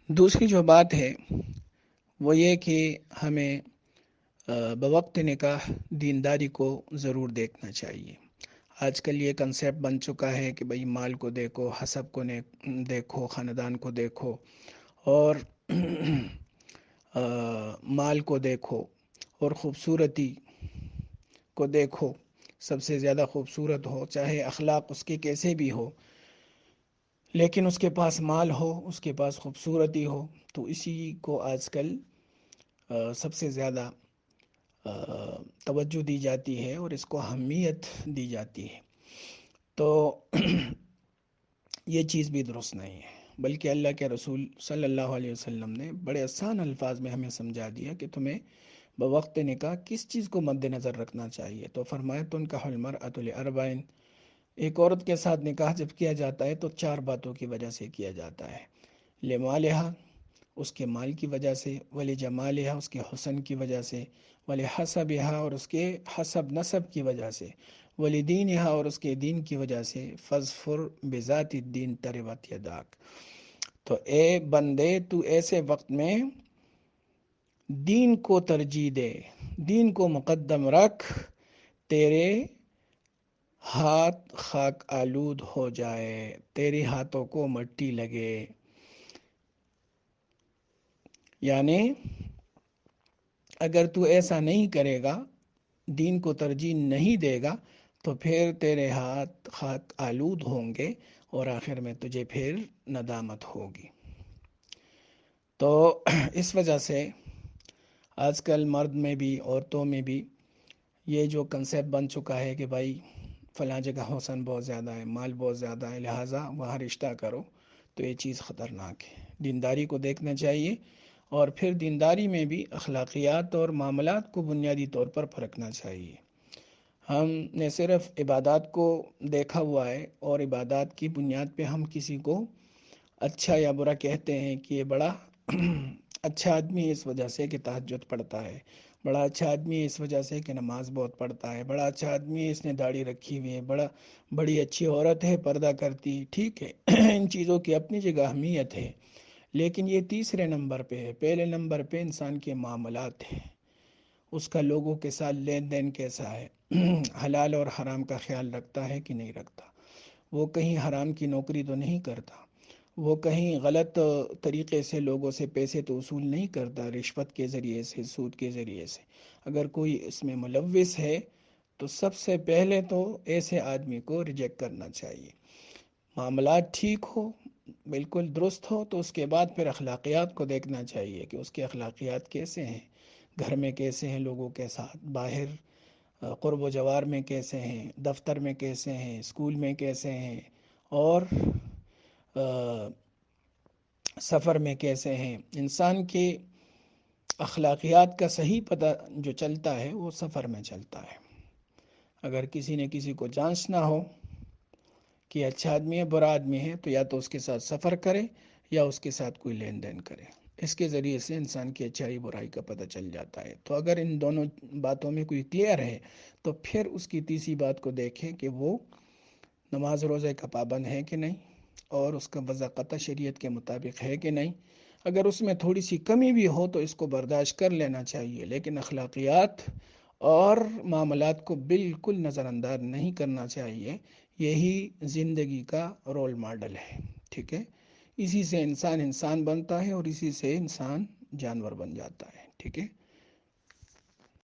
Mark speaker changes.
Speaker 1: دوسری جو بات ہے وہ یہ کہ ہمیں بوقت نکاح دینداری کو ضرور دیکھنا چاہیے۔ آج کل یہ کنسیپٹ بن چکا ہے کہ بھئی مال کو دیکھو، حسب کو دیکھو، خاندان کو دیکھو، اور مال کو دیکھو، اور خوبصورتی کو دیکھو۔ سب سے زیادہ خوبصورت ہو، چاہے اخلاق اس کے کیسے بھی ہو، لیکن اس کے پاس مال ہو، اس کے پاس خوبصورتی ہو، تو اسی کو آج کل سب سے زیادہ توجہ دی جاتی ہے اور اس کو اہمیت دی جاتی ہے۔ تو یہ چیز بھی درست نہیں ہے، بلکہ اللہ کے رسول صلی اللہ علیہ وسلم نے بڑے آسان الفاظ میں ہمیں سمجھا دیا کہ تمہیں بوقت نکاح کس چیز کو مد نظر رکھنا چاہیے۔ تو فرمایا تنکح المرأۃ لاربعین، ایک عورت کے ساتھ نکاح جب کیا جاتا ہے تو 4 باتوں کی وجہ سے کیا جاتا ہے۔ لمالہا، اس کے مال کی وجہ سے، ولی جمالہا، اس کے حسن کی وجہ سے، ولی حسبہا، اور اس کے حسب نسب کی وجہ سے، ولی دینہا، اور اس کے دین کی وجہ سے، فاظفر بذات الدین تربت یداک۔ تو اے بندے، تو ایسے وقت میں دین کو ترجیح دے، دین کو مقدم رکھ، تیرے ہاتھ خاک آلود ہو جائے، تیرے ہاتھوں کو مٹی لگے۔ یعنی اگر تو ایسا نہیں کرے گا، دین کو ترجیح نہیں دے گا، تو پھر تیرے ہاتھ خاک آلود ہوں گے اور آخر میں تجھے پھر ندامت ہوگی۔ تو اس وجہ سے آج کل مرد میں بھی عورتوں میں بھی یہ جو کنسیپٹ بن چکا ہے کہ بھائی فلاں جگہ حسن بہت زیادہ ہے، مال بہت زیادہ ہے، لہٰذا وہاں رشتہ کرو، تو یہ چیز خطرناک ہے۔ دینداری کو دیکھنا چاہیے، اور پھر دینداری میں بھی اخلاقیات اور معاملات کو بنیادی طور پر پرکھنا چاہیے۔ ہم نے صرف عبادات کو دیکھا ہوا ہے، اور عبادات کی بنیاد پہ ہم کسی کو اچھا یا برا کہتے ہیں کہ یہ بڑا اچھا آدمی ہے اس وجہ سے کہ تہجد پڑھتا ہے، بڑا اچھا آدمی ہے اس وجہ سے کہ نماز بہت پڑھتا ہے، بڑا اچھا آدمی ہے اس نے داڑھی رکھی ہوئی ہے، بڑی اچھی عورت ہے، پردہ کرتی، ٹھیک ہے۔ ان چیزوں کی اپنی جگہ اہمیت ہے، لیکن یہ تیسرے نمبر پہ ہے۔ پہلے نمبر پہ انسان کے معاملات ہیں، اس کا لوگوں کے ساتھ لین دین کیسا ہے، حلال اور حرام کا خیال رکھتا ہے کہ نہیں رکھتا، وہ کہیں حرام کی نوکری تو نہیں کرتا، وہ کہیں غلط طریقے سے لوگوں سے پیسے تو وصول نہیں کرتا، رشوت کے ذریعے سے، سود کے ذریعے سے۔ اگر کوئی اس میں ملوث ہے تو سب سے پہلے تو ایسے آدمی کو ریجیکٹ کرنا چاہیے۔ معاملات ٹھیک ہو، بالکل درست ہو، تو اس کے بعد پھر اخلاقیات کو دیکھنا چاہیے کہ اس کے اخلاقیات کیسے ہیں، گھر میں کیسے ہیں لوگوں کے ساتھ، باہر قرب و جوار میں کیسے ہیں، دفتر میں کیسے ہیں، اسکول میں کیسے ہیں، اور سفر میں کیسے ہیں۔ انسان کے اخلاقیات کا صحیح پتہ جو چلتا ہے وہ سفر میں چلتا ہے۔ اگر کسی نے کسی کو جانچنا ہو کہ اچھا آدمی ہے برا آدمی ہے، تو یا تو اس کے ساتھ سفر کرے یا اس کے ساتھ کوئی لین دین کرے، اس کے ذریعے سے انسان کی اچھائی برائی کا پتہ چل جاتا ہے۔ تو اگر ان دونوں باتوں میں کوئی کلیئر ہے تو پھر اس کی تیسری بات کو دیکھیں کہ وہ نماز روزے کا پابند ہے کہ نہیں، اور اس کا وضاقتہ شریعت کے مطابق ہے کہ نہیں۔ اگر اس میں تھوڑی سی کمی بھی ہو تو اس کو برداشت کر لینا چاہیے، لیکن اخلاقیات اور معاملات کو بالکل نظر انداز نہیں کرنا چاہیے۔ یہی زندگی کا رول ماڈل ہے، ٹھیک ہے۔ اسی سے انسان انسان بنتا ہے، اور اسی سے انسان جانور بن جاتا ہے، ٹھیک ہے۔